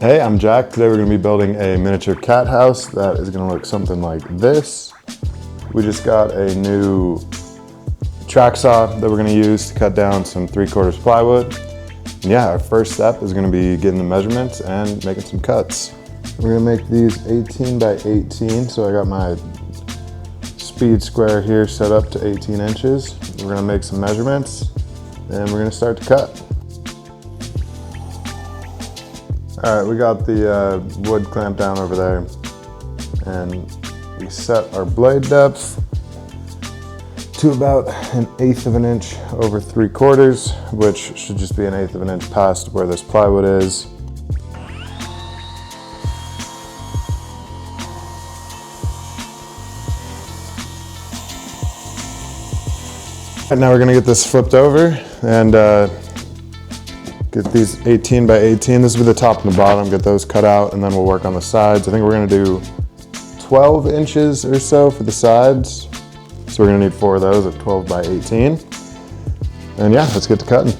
Hey, I'm Jack. Today we're going to be building a miniature cat house that is going to look something like this. We just got a new track saw that we're going to use to cut down some 3/4 plywood. And yeah, our first step is going to be getting the measurements and making some cuts. We're going to make these 18 by 18, so I got my speed square here set up to 18 inches. We're going to make some measurements and we're going to start to cut. All right, we got the wood clamped down over there, and we set our blade depth to about 1/8 of an inch over 3/4, which should just be 1/8 of an inch past where this plywood is. And now we're gonna get this flipped over and get these 18 by 18. This will be the top and the bottom, get those cut out, and then we'll work on the sides. I think we're gonna do 12 inches or so for the sides. So we're gonna need 4 of those at 12 by 18. And yeah, let's get to cutting.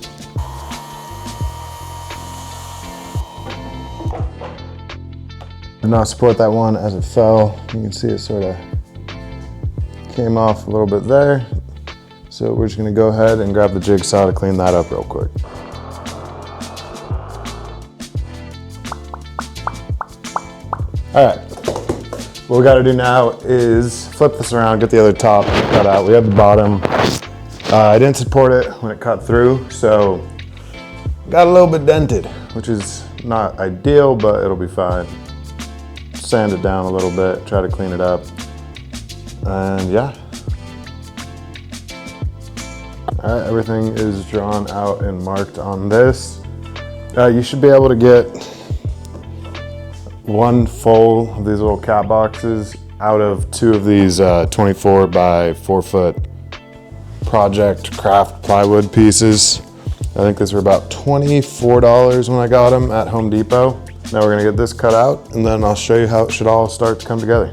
Did not support that one as it fell. You can see it sort of came off a little bit there. So we're just gonna go ahead and grab the jigsaw to clean that up real quick. All right, what we gotta do now is flip this around, get the other top cut out. We have the bottom. I didn't support it when it cut through, so got a little bit dented, which is not ideal, but it'll be fine. Sand it down a little bit, try to clean it up, and yeah. All right, everything is drawn out and marked on this. You should be able to get one full of these little cat boxes out of 2 of these 24 by 4 foot project craft plywood pieces. I think these were about $24 when I got them at Home Depot. Now we're gonna get this cut out and then I'll show you how it should all start to come together.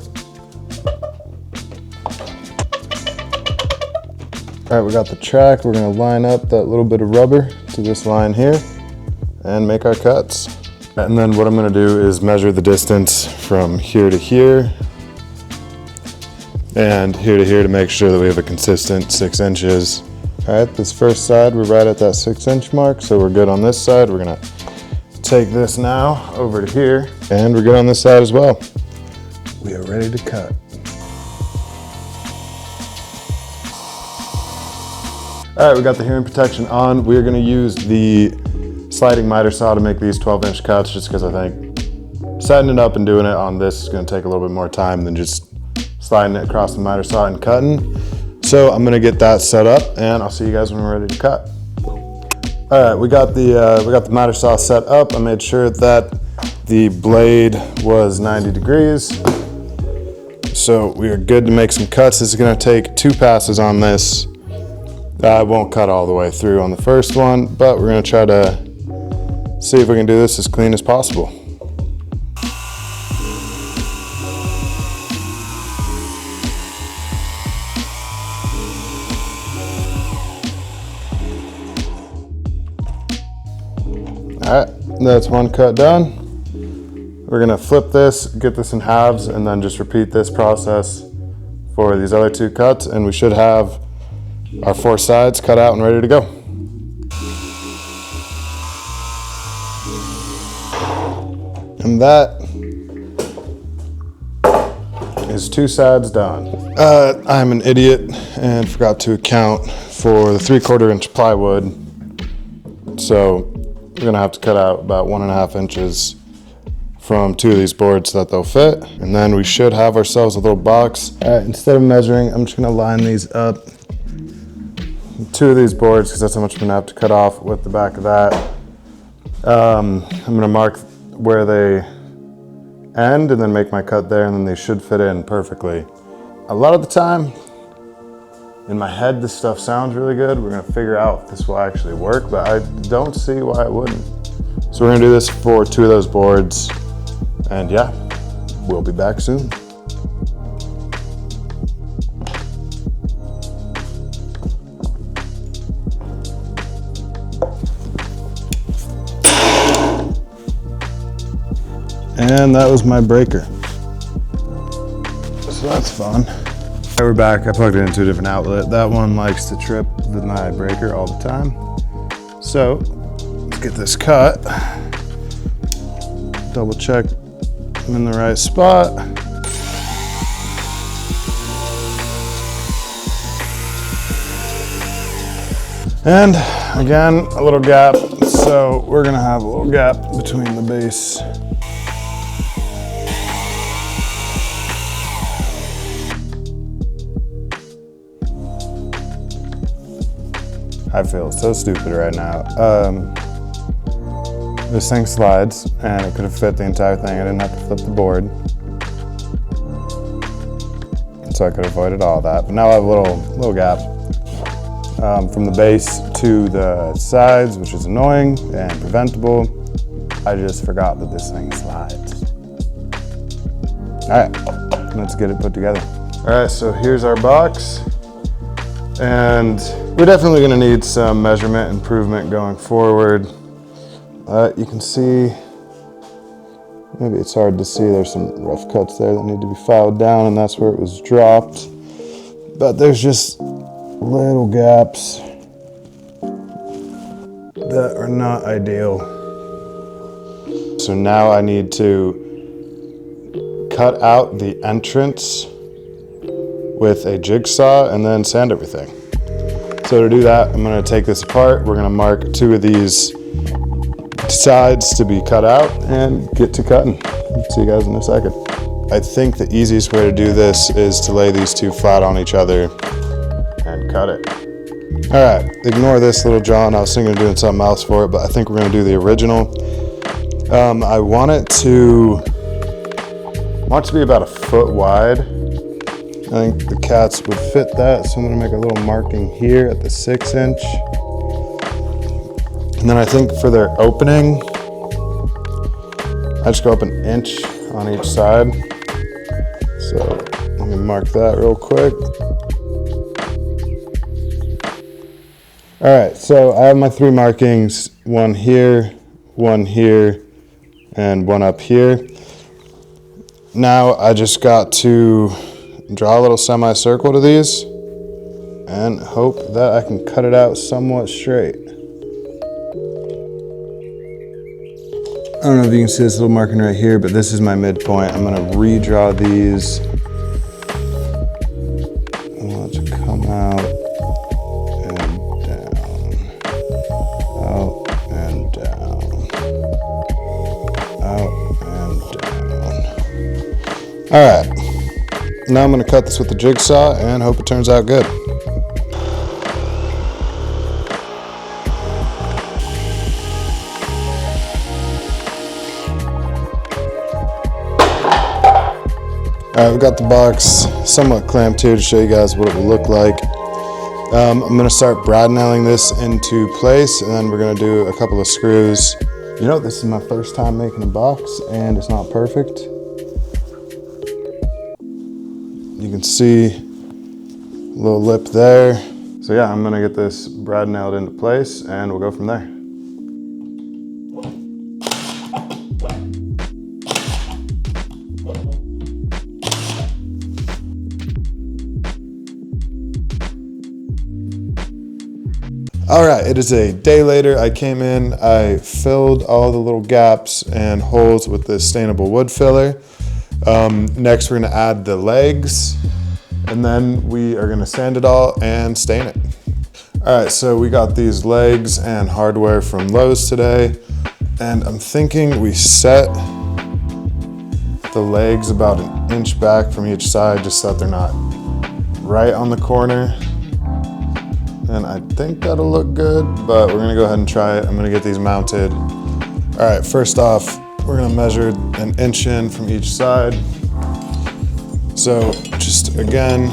All right, we got the track. We're gonna line up that little bit of rubber to this line here and make our cuts. And then what I'm gonna do is measure the distance from here to here and here to here to make sure that we have a consistent 6 inches. All right, this first side, we're right at that 6-inch mark, so we're good on this side. We're gonna take this now over to here, and we're good on this side as well. We are ready to cut. All right, we got the hearing protection on. We're gonna use the sliding miter saw to make these 12-inch cuts, just because I think setting it up and doing it on this is gonna take a little bit more time than just sliding it across the miter saw and cutting. So I'm gonna get that set up and I'll see you guys when we're ready to cut. All right, we got the miter saw set up. I made sure that the blade was 90 degrees. So we are good to make some cuts. This is gonna take 2 passes on this. I won't cut all the way through on the first one, but we're gonna try to see if we can do this as clean as possible. All right, that's one cut done. We're gonna flip this, get this in halves, and then just repeat this process for these other 2 cuts, and we should have our 4 sides cut out and ready to go. And that is 2 sides done. I'm an idiot and forgot to account for the 3/4 inch plywood. So we're gonna have to cut out about 1.5 inches from 2 of these boards so that they'll fit. And then we should have ourselves a little box. All right, instead of measuring, I'm just gonna line these up. 2 of these boards, because that's how much I'm gonna have to cut off with the back of that. I'm gonna mark where they end and then make my cut there, and then they should fit in perfectly. A lot of the time, in my head, this stuff sounds really good. We're gonna figure out if this will actually work, but I don't see why it wouldn't. So we're gonna do this for 2 of those boards, and yeah, we'll be back soon. And that was my breaker. So that's fun. Right, we're back. I plugged it into a different outlet. That one likes to trip my breaker all the time. So let's get this cut. Double check I'm in the right spot. And again, a little gap. So we're gonna have a little gap between the base. I feel so stupid right now. This thing slides and it could have fit the entire thing. I didn't have to flip the board. So I could have avoided all that. But now I have a little gap from the base to the sides, which is annoying and preventable. I just forgot that this thing slides. All right, let's get it put together. All right, so here's our box. And we're definitely gonna need some measurement improvement going forward. You can see, maybe it's hard to see, there's some rough cuts there that need to be filed down, and that's where it was dropped. But there's just little gaps that are not ideal. So now I need to cut out the entrance with a jigsaw and then sand everything. So to do that, I'm gonna take this apart. We're gonna mark 2 of these sides to be cut out and get to cutting. See you guys in a second. I think the easiest way to do this is to lay these 2 flat on each other and cut it. All right, ignore this little John. I was thinking of doing something else for it, but I think we're gonna do the original. I want it to be about 1 foot wide. I think the cats would fit that, so I'm gonna make a little marking here at the 6-inch. And then I think for their opening, I just go up 1 inch on each side. So let me mark that real quick. All right, so I have my 3 markings, 1 here, 1 here, and 1 up here. Now I just got to draw a little semicircle to these and hope that I can cut it out somewhat straight. I don't know if you can see this little marking right here, but this is my midpoint. I'm gonna redraw these. I want it to come out and down, out and down, out and down. All right. Now I'm gonna cut this with the jigsaw and hope it turns out good. All right, we got the box somewhat clamped here to show you guys what it will look like. I'm gonna start brad nailing this into place, and then we're gonna do a couple of screws. You know, this is my first time making a box and it's not perfect. You can see a little lip there. So yeah, I'm gonna get this brad nailed into place and we'll go from there. All right, it is a day later. I came in, I filled all the little gaps and holes with this stainable wood filler. Next, we're gonna add the legs, and then we are gonna sand it all and stain it. All right, so we got these legs and hardware from Lowe's today, and I'm thinking we set the legs about 1 inch back from each side just so that they're not right on the corner. And I think that'll look good, but we're gonna go ahead and try it. I'm gonna get these mounted. All right, first off, we're gonna measure 1 inch in from each side. So just again,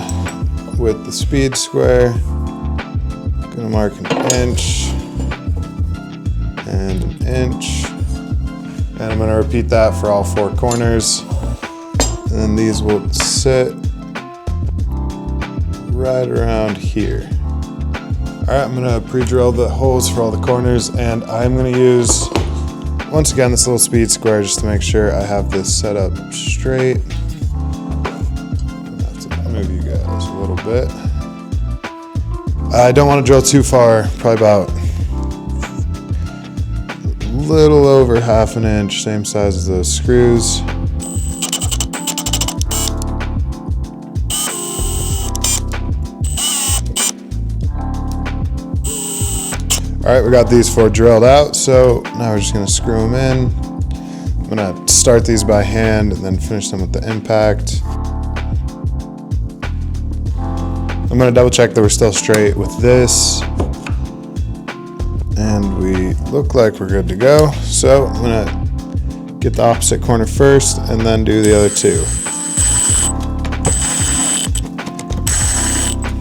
with the speed square, gonna mark 1 inch and 1 inch. And I'm gonna repeat that for all 4 corners. And then these will sit right around here. All right, I'm gonna pre-drill the holes for all the corners, and I'm gonna use one once again, this little speed square just to make sure I have this set up straight. I have to move you guys a little bit. I don't want to drill too far, probably about a little over 1/2 inch, same size as those screws. All right, we got these 4 drilled out, so now we're just gonna screw them in. I'm gonna start these by hand and then finish them with the impact. I'm gonna double check that we're still straight with this. And we look like we're good to go. So I'm gonna get the opposite corner first and then do the other 2.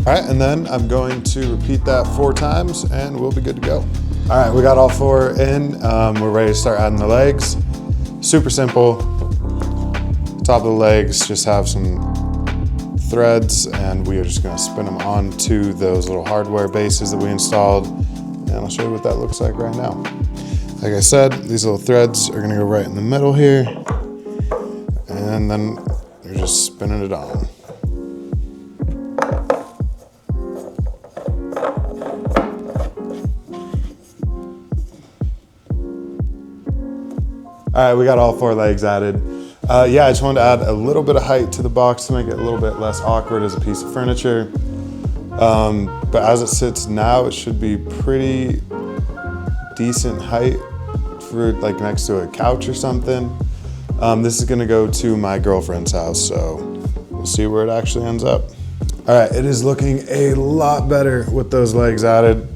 All right, and then I'm going to repeat that 4 times and we'll be good to go. All right, we got all 4 in. We're ready to start adding the legs. Super simple. Top of the legs just have some threads and we are just gonna spin them onto those little hardware bases that we installed. And I'll show you what that looks like right now. Like I said, these little threads are gonna go right in the middle here. And then you're just spinning it on. All right, we got all 4 legs added. Yeah, I just wanted to add a little bit of height to the box to make it a little bit less awkward as a piece of furniture. But as it sits now, it should be pretty decent height for like next to a couch or something. This is gonna go to my girlfriend's house, so we'll see where it actually ends up. All right, it is looking a lot better with those legs added.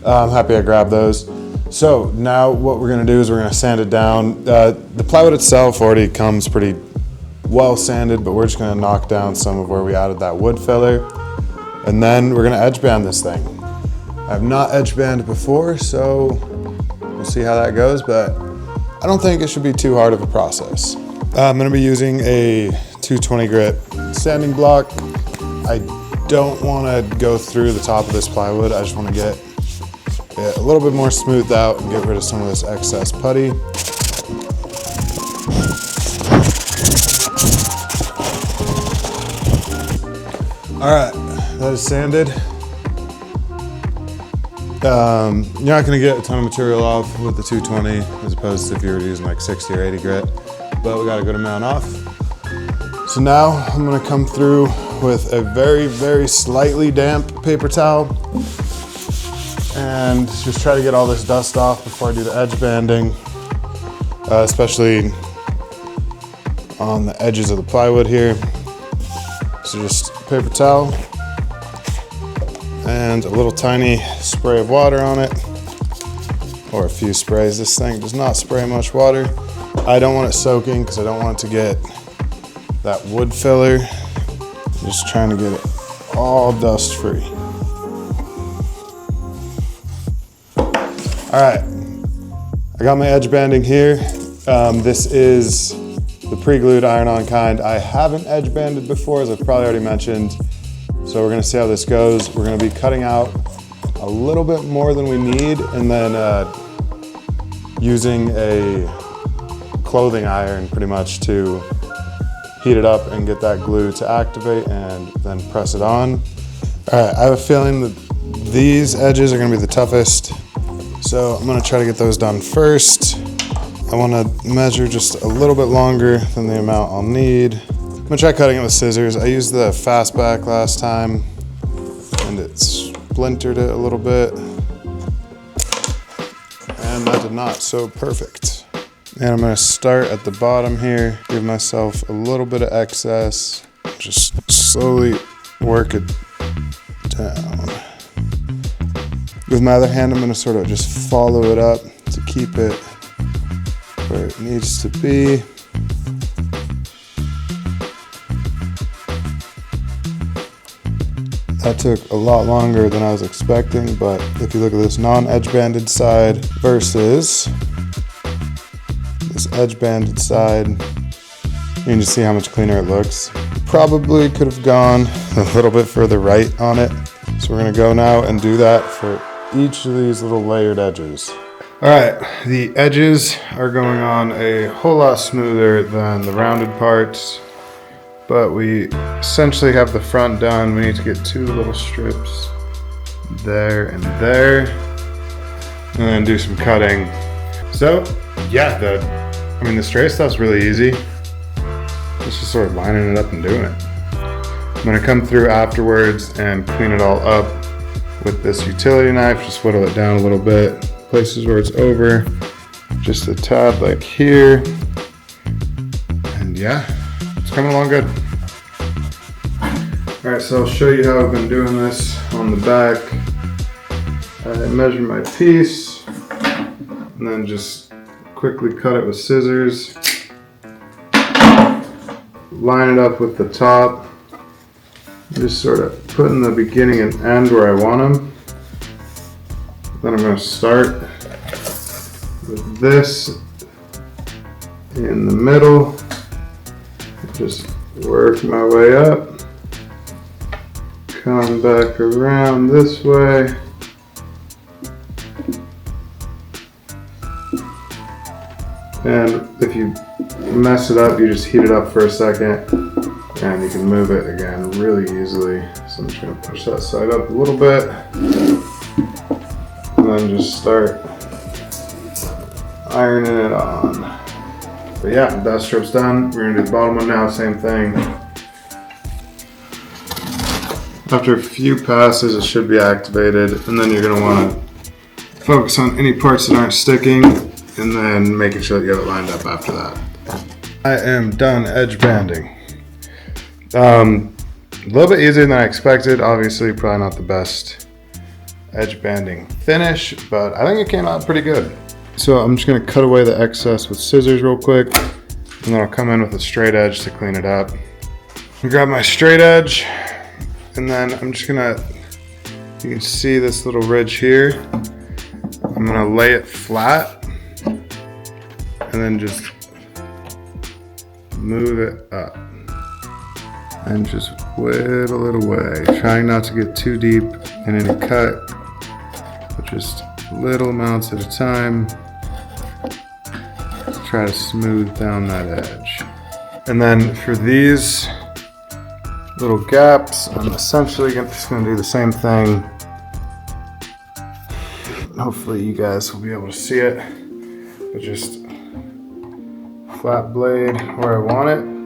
I'm happy I grabbed those. So now what we're gonna do is we're gonna sand it down. The plywood itself already comes pretty well sanded, but we're just gonna knock down some of where we added that wood filler. And then we're gonna edge band this thing. I've not edge banded before, so we'll see how that goes, but I don't think it should be too hard of a process. I'm gonna be using a 220 grit sanding block. I don't wanna go through the top of this plywood. I just wanna get it a little bit more smoothed out and get rid of some of this excess putty. All right, that is sanded. You're not gonna get a ton of material off with the 220 as opposed to if you were using like 60 or 80 grit, but we got a good amount off. So now I'm gonna come through with a very, very slightly damp paper towel and just try to get all this dust off before I do the edge banding, especially on the edges of the plywood here. So just paper towel and a little tiny spray of water on it, or a few sprays. This thing does not spray much water. I don't want it soaking because I don't want it to get that wood filler. I'm just trying to get it all dust free. All right, I got my edge banding here. This is the pre-glued iron-on kind. I haven't edge banded before, as I've probably already mentioned. So we're gonna see how this goes. We're gonna be cutting out a little bit more than we need and then using a clothing iron pretty much to heat it up and get that glue to activate and then press it on. All right, I have a feeling that these edges are gonna be the toughest. So I'm gonna try to get those done first. I wanna measure just a little bit longer than the amount I'll need. I'm gonna try cutting it with scissors. I used the fastback last time and it splintered it a little bit. And that did not, so perfect. And I'm gonna start at the bottom here, give myself a little bit of excess, just slowly work it down. With my other hand, I'm gonna sort of just follow it up to keep it where it needs to be. That took a lot longer than I was expecting, but if you look at this non-edge banded side versus this edge banded side, you can just see how much cleaner it looks. Probably could have gone a little bit further right on it. So we're gonna go now and do that for each of these little layered edges. All right, the edges are going on a whole lot smoother than the rounded parts, but we essentially have the front done. We need to get 2 little strips there and there, and then do some cutting. So yeah, the straight stuff's really easy. It's just sort of lining it up and doing it. I'm gonna come through afterwards and clean it all up with this utility knife, just whittle it down a little bit. Places where it's over, just a tad like here. And yeah, it's coming along good. All right, so I'll show you how I've been doing this on the back. I measure my piece and then just quickly cut it with scissors. Line it up with the top. Just sort of put in the beginning and end where I want them. Then I'm going to start with this in the middle. Just work my way up. Come back around this way. And if you mess it up, you just heat it up for a second and you can move it again really easily. So I'm just going to push that side up a little bit. And then just start ironing it on. But yeah, that strip's done. We're gonna do the bottom one now, same thing. After a few passes, it should be activated, and then you're gonna wanna focus on any parts that aren't sticking, and then making sure that you have it lined up after that. I am done edge banding. A little bit easier than I expected. Obviously, probably not the best edge banding finish, but I think it came out pretty good. So I'm just gonna cut away the excess with scissors real quick, and then I'll come in with a straight edge to clean it up. I grab my straight edge, and then I'm just gonna, you can see this little ridge here. I'm gonna lay it flat, and then just move it up. And just whittle it away. Trying not to get too deep in any cut, but just little amounts at a time. Try to smooth down that edge. And then for these little gaps, I'm essentially just gonna do the same thing. Hopefully you guys will be able to see it, but just flat blade where I want it.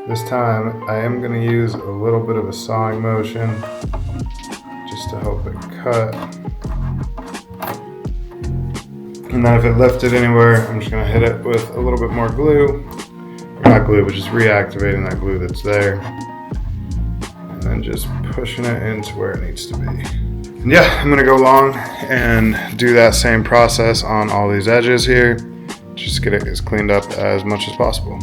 This time I am going to use a little bit of a sawing motion just to help it cut. And then if it lifted anywhere, I'm just going to hit it with a little bit more glue. Or not glue, but just reactivating that glue that's there. And then just pushing it into where it needs to be. And yeah, I'm going to go along and do that same process on all these edges here. Just get it as cleaned up as much as possible.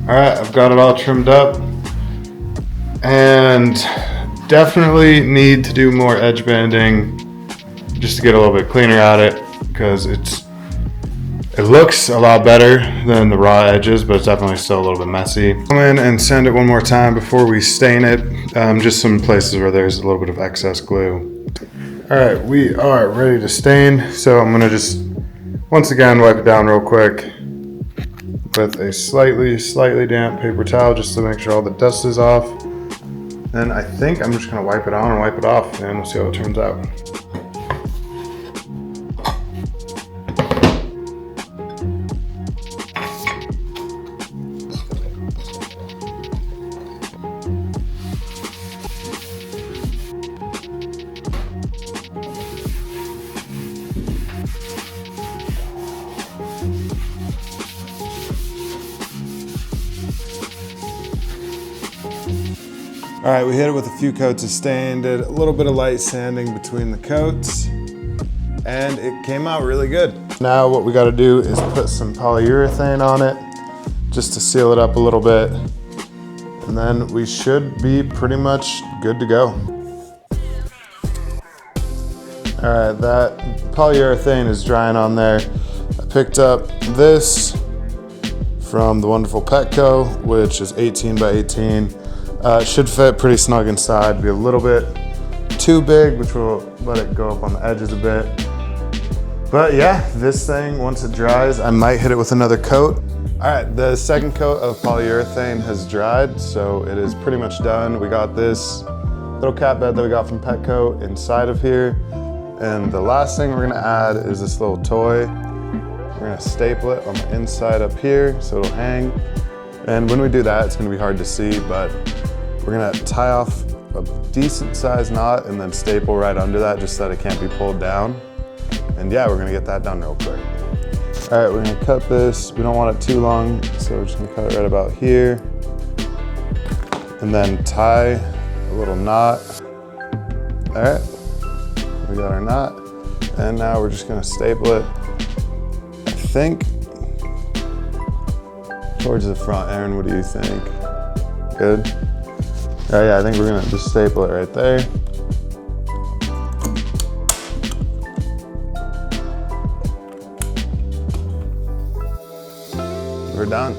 All right, I've got it all trimmed up, and definitely need to do more edge banding just to get a little bit cleaner at it, because it looks a lot better than the raw edges, but it's definitely still a little bit messy. Come in and sand it one more time before we stain it, just some places where there's a little bit of excess glue. All right, we are ready to stain, so I'm gonna just once again wipe it down real quick with a slightly damp paper towel just to make sure all the dust is off. And I think I'm just gonna wipe it on and wipe it off, and we'll see how it turns out. All right, we hit it with a few coats of stain, did a little bit of light sanding between the coats, and it came out really good. Now what we gotta do is put some polyurethane on it, just to seal it up a little bit, and then we should be pretty much good to go. All right, that polyurethane is drying on there. I picked up this from the wonderful Petco, which is 18 by 18. It should fit pretty snug inside, be a little bit too big, which will let it go up on the edges a bit. But yeah, this thing, once it dries, I might hit it with another coat. All right, the second coat of polyurethane has dried, so it is pretty much done. We got this little cat bed that we got from Petco inside of here. And the last thing we're gonna add is this little toy. We're gonna staple it on the inside up here so it'll hang. And when we do that, it's gonna be hard to see, but we're gonna tie off a decent sized knot and then staple right under that just so that it can't be pulled down. And yeah, we're gonna get that done real quick. All right, we're gonna cut this. We don't want it too long, so we're just gonna cut it right about here. And then tie a little knot. All right, we got our knot. And now we're just gonna staple it, I think, towards the front. Aaron, what do you think? Good? Oh yeah, I think we're gonna just staple it right there. We're done.